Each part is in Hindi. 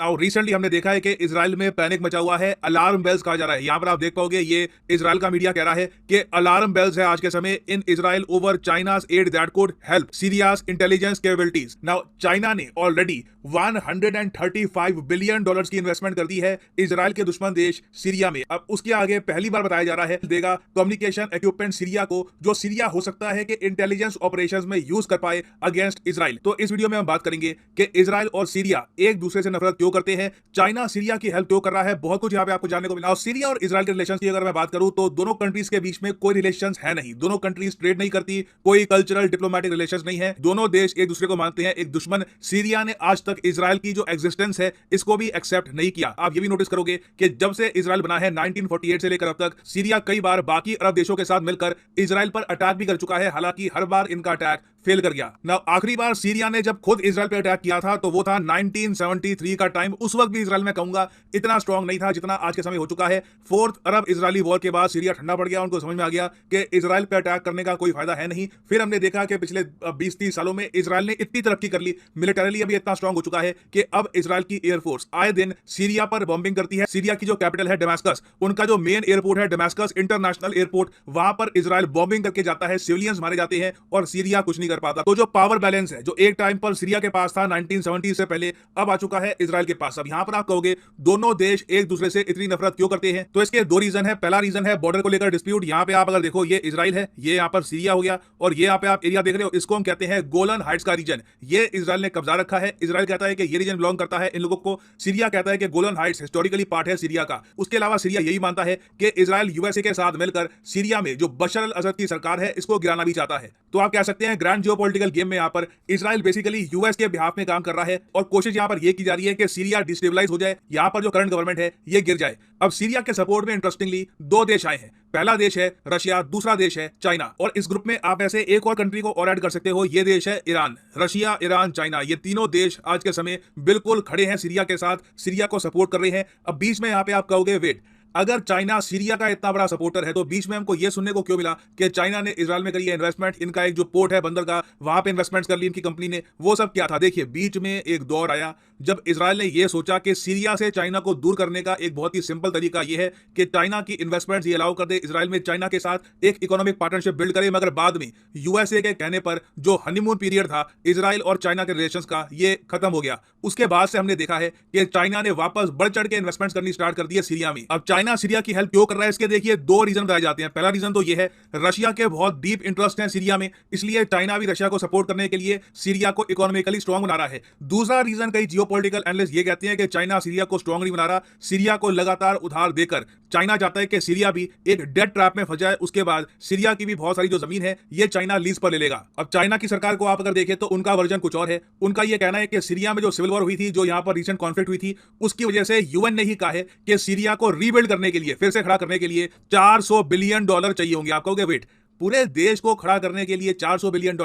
और रिसेंटली हमने देखा है कि इजराइल में पैनिक मचा हुआ है, अलार्म बेल्स कहा जा रहा है। यहां पर आप देख पाओगे ये इजराइल का मीडिया कह रहा है कि अलार्म बेल्स है आज के समय in Israel over China's aid that could help Syria's intelligence capabilities. Now China ने ऑलरेडी $135 बिलियन की इन्वेस्टमेंट कर दी है इजराइल के दुश्मन देश सीरिया में। अब उसके आगे पहली बार बताया जा रहा है देगा कम्युनिकेशन इक्विपमेंट सीरिया को, जो सीरिया हो सकता है कि इंटेलिजेंस ऑपरेशंस में यूज कर पाए अगेंस्ट इजराइल। तो इस वीडियो में हम बात करेंगे कि इजराइल और सीरिया एक दूसरे से नफरत क्यों करते हैं, चाइना सीरिया की हेल्प क्यों कर रहा है, बहुत कुछ यहाँ पे आपको जानने को मिला। और सीरिया और इजराइल के रिलेशंस की अगर मैं बात करूं तो दोनों कंट्रीज के बीच में कोई रिलेशंस है नहीं, दोनों कंट्रीज ट्रेड नहीं करती, कोई कल्चरल डिप्लोमेटिक रिलेशंस नहीं है, दोनों देश एक दूसरे को मानते हैं एक दुश्मन। सीरिया ने आज तक इजराइल की जो एग्जिस्टेंस है इसको भी एक्सेप्ट नहीं किया। आप ये भी नोटिस करोगे कि जब से इजराइल बना है 1948 से लेकर अब तक सीरिया कई बार बाकी अरब देशों के साथ मिलकर इजराइल पर अटैक भी कर चुका है, हालांकि हर बार इनका अटैक फेल कर गया ना। आखिरी बार सीरिया ने जब खुद इजराइल पे अटैक किया था तो वो था 1973 का टाइम। उस वक्त भी इजराइल में कहूंगा इतना स्ट्रांग नहीं था जितना आज के समय हो चुका है। फोर्थ अरब इजरायली वॉर के बाद सीरिया ठंडा पड़ गया, उनको समझ में आ गया कि इजराइल पे अटैक करने का कोई फायदा है नहीं। फिर हमने देखा कि पिछले 20-30 सालों में इजराइल ने इतनी तरक्की कर ली, मिलिटरली अभी इतना स्ट्रांग हो चुका है कि अब इजराइल की एयरफोर्स आए दिन सीरिया पर बॉम्बिंग करती है। सीरिया की जो कैपिटल है डेमास्कस, उनका जो मेन एयरपोर्ट है डेमास्कस इंटरनेशनल एयरपोर्ट, वहां पर इजराइल बॉम्बिंग करके जाता है, सिविलियंस मारे जाते हैं और सीरिया कुछ नहीं कर पाता। तो जो पावर बैलेंस है जो एक टाइम पर सीरिया के पास था 1970 से पहले, अब आ चुका है इजराइल के पास। अब यहां पर आप कहोगे दोनों देश एक दूसरे से इतनी नफरत क्यों करते हैं, तो इसके दो रीजन है। पहला रीजन है बॉर्डर को लेकर डिस्प्यूट। यहां पे आप अगर देखो ये इजराइल है, ये यहां पर सीरिया हो गया, और ये यहां पे आप एरिया देख रहे हो इसको हम कहते हैं गोलन हाइट्स का रीजन। ये इजराइल ने कब्जा रखा है। इजराइल कहता है कि ये रीजन बिलोंग करता है इन लोगों को, सीरिया कहता है कि गोलन हाइट्स हिस्टोरिकली पार्ट है सीरिया का। उसके अलावा सीरिया यही मानता है कि इजराइल यूएसए के साथ मिलकर सीरिया में जो बशर अल असद की सरकार है इसको गिराना भी चाहता है। तो आप कह सकते हैं ग्रैंड जियोपॉलिटिकल गेम में यहां पर इजराइल बेसिकली यूएस के बिहाफ में काम कर रहा है और कोशिश यहां पर यह की जा रही है कि सीरिया डिस्टेबलाइज हो जाए, यहां पर जो करंट गवर्नमेंट है ये गिर जाए। अब सीरिया के सपोर्ट में इंटरेस्टिंगली दो देश आए हैं, पहला देश है रशिया, दूसरा देश है चाइना। और इस ग्रुप में आप ऐसे एक और कंट्री को और ऐड कर सकते हो, ये देश है ईरान। रशिया, ईरान, चाइना, ये तीनों देश आज के समय बिल्कुल खड़े हैं सीरिया के साथ, सीरिया को सपोर्ट कर रहे हैं। अब बीच में यहां पे आप कहोगे वेट, अगर चाइना सीरिया का इतना बड़ा सपोर्टर है तो बीच में हमको यह सुनने को क्यों मिला कि चाइना ने इजराइल में करी है इन्वेस्टमेंट, इनका एक जो पोर्ट है बंदर का वहां पे इन्वेस्टमेंट्स कर ली इनकी कंपनी ने, वो सब क्या था। देखिए बीच में एक दौर आया जब इजराइल ने यह सोचा कि सीरिया से चाइना को दूर करने का एक बहुत ही सिंपल तरीका यह है कि चाइना की इन्वेस्टमेंट्स ये अलाउ कर दे, इजराइल में चाइना के साथ एक इकोनॉमिक पार्टनरशिप बिल्ड करे। मगर बाद में यूएसए के कहने पर जो हनीमून पीरियड था इजराइल और चाइना के रिलेशंस का, ये खत्म हो गया। उसके बाद से हमने देखा है कि चाइना ने वापस बढ़ चढ़ के इन्वेस्टमेंट्स करनी स्टार्ट कर दी है सीरिया में। अब चाइना सीरिया की हेल्प कर रहा है, इसके देखिए दो रीजन बताए जाते हैं। पहला रीजन तो यह है रशिया के बहुत डीप इंटरेस्ट है सीरिया में, इसलिए चाइना भी रशिया को सपोर्ट करने के लिए सीरिया को इकोनॉमिकली स्ट्रांग बना रहा है। दूसरा रीजन कई जियोपॉलिटिकल एनालिस्ट ये कहते हैं कि चाइना सीरिया को स्ट्रांग नहीं बना रहा, सीरिया को लगातार उधार देकर चाइना चाहता है कि सीरिया भी एक डेट ट्रैप में फंस जाए, उसके बाद सीरिया की भी बहुत सारी जो जमीन है ये चाइना लीज पर ले लेगा। अब चाइना की सरकार को आप अगर देखें तो उनका वर्जन कुछ और है। उनका यह कहना है कि सीरिया में जो सिविल वॉर हुई थी, जो यहां पर रिसेंट कॉन्फ्लिक्ट हुई थी, उसकी वजह से यूएन ने ही कहा है कि सीरिया को रीबिल्ड करने के लिए, फिर से खड़ा करने के लिए $400 बिलियन चाहिए होंगे। आप कहोगे वेट, पूरे देश को खड़ा करने के लिए $400 बिलियन,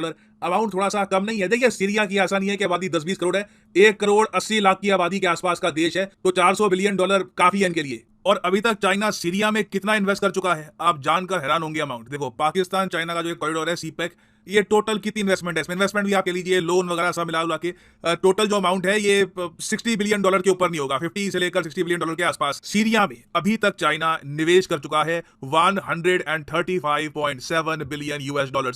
अमाउंट थोड़ा सा कम नहीं है। देखिए सीरिया की ऐसा नहीं है कि आबादी 10-20 करोड़ है, 1 करोड़ 80 लाख की आबादी के आसपास का देश है, तो $400 बिलियन काफी है इनके लिए। और अभी तक चाइना सीरिया में कितना इन्वेस्ट कर चुका है आप जानकर हैरान होंगे अमाउंट। देखो पाकिस्तान चाइना का जो एक कॉरिडोर है सीपेक, ये टोटल कितनी इन्वेस्टमेंट है, इसमें इन्वेस्टमेंट भी आप कह लीजिए लोन वगैरह सब मिला के टोटल जो अमाउंट है ये $60 बिलियन के ऊपर नहीं होगा, 50 से लेकर $60 बिलियन के आसपास। सीरिया में अभी तक चाइना निवेश कर चुका है $135.7 बिलियन।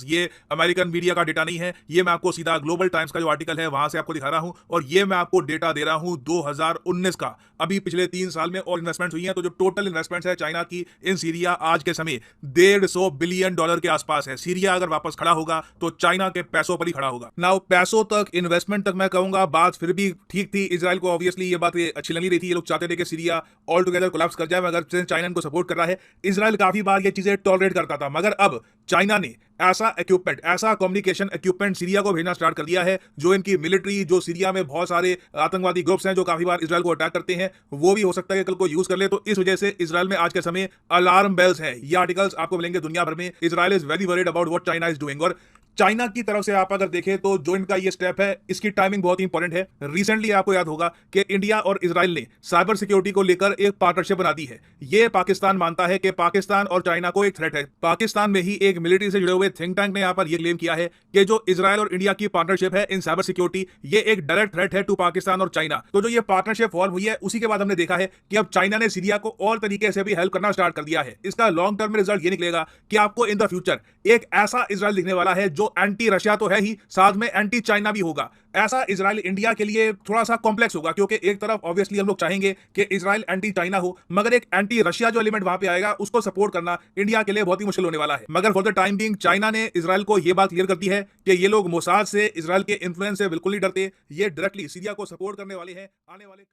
ये अमेरिकन मीडिया का डेटा नहीं है, ये मैं आपको सीधा ग्लोबल टाइम्स का जो आर्टिकल है वहां से आपको दिखा रहा हूं, और ये मैं आपको डेटा दे रहा हूं 2019 का। अभी पिछले 3 साल में और इन्वेस्टमेंट हुई है, तो जो टोटल इन्वेस्टमेंट है चाइना की इन सीरिया आज के समय $150 बिलियन के आसपास है। सीरिया अगर वापस खड़ा होगा तो चाइना के पैसों पर ही खड़ा होगा। नाउ पैसों तक, इन्वेस्टमेंट तक मैं कहूंगा बात फिर भी ठीक थी। इजराइल को ऑब्वियसली ये बात अच्छी लगी रही थी, ये लोग चाहते थे कि सीरिया ऑल टुगेदर कोलैप्स कर जाए, मगर चाइना इनको सपोर्ट कर रहा है। इजराइल काफी बार ये चीजें टॉलरेट करता था, मगर अब चाइना ने ऐसा इक्विपमेंट, ऐसा कम्युनिकेशन इक्विपमेंट सीरिया को भेजना स्टार्ट कर दिया है, जो इनकी मिलिट्री, जो सीरिया में बहुत सारे आतंकवादी ग्रुप्स हैं जो काफी बार इजराइल को अटैक करते हैं, वो भी हो सकता है कि कल को यूज कर ले। तो इस वजह से इजराइल में आज के समय अलार्म बेल्स है। ये आर्टिकल्स आपको मिलेंगे दुनिया भर में। Israel is very worried about what China is doing. और चाइना की तरफ से आप अगर देखें तो जो इनका ये स्टेप है इसकी टाइमिंग बहुत ही इंपॉर्टेंट है। रिसेंटली आपको याद होगा कि इंडिया और इजराइल ने साइबर सिक्योरिटी को लेकर एक पार्टनरशिप बना दी है। ये पाकिस्तान मानता है कि पाकिस्तान और चाइना को एक थ्रेट है। पाकिस्तान में ही एक मिलिट्री से जुड़े हुए थिंक टैंक ने यहां पर यह क्लेम किया है कि जो इजराइल और इंडिया की पार्टनरशिप है इन साइबर सिक्योरिटी, ये एक डायरेक्ट थ्रेट है टू पाकिस्तान और चाइना। तो जो ये पार्टनरशिप फॉर्म हुई है उसी के बाद हमने देखा है कि अब चाइना ने सीरिया को और तरीके से भी हेल्प करना स्टार्ट कर दिया है। इसका लॉन्ग टर्म में रिजल्ट ये निकलेगा कि आपको इन द फ्यूचर एक ऐसा इजराइल दिखने वाला है जो एंटी रशिया तो है ही, साथ में एंटी चाइना भी होगा। ऐसा इजराइल इंडिया के लिए थोड़ा सा कॉम्प्लेक्स होगा, क्योंकि एक तरफ ऑब्वियसली हम लोग चाहेंगे कि इजराइल एंटी चाइना हो, मगर एक एंटी रशिया जो एलिमेंट वहां पे आएगा उसको सपोर्ट करना इंडिया के लिए बहुत ही मुश्किल होने वाला है। मगर for the time being China ने इजराइल को यह बात क्लियर कर दी है कि ये लोग मोसाद से, इजराइल के इन्फ्लुएंस से बिल्कुल नहीं डरते। ये डायरेक्टली सीरिया को सपोर्ट करने वाले हैं। आने वाले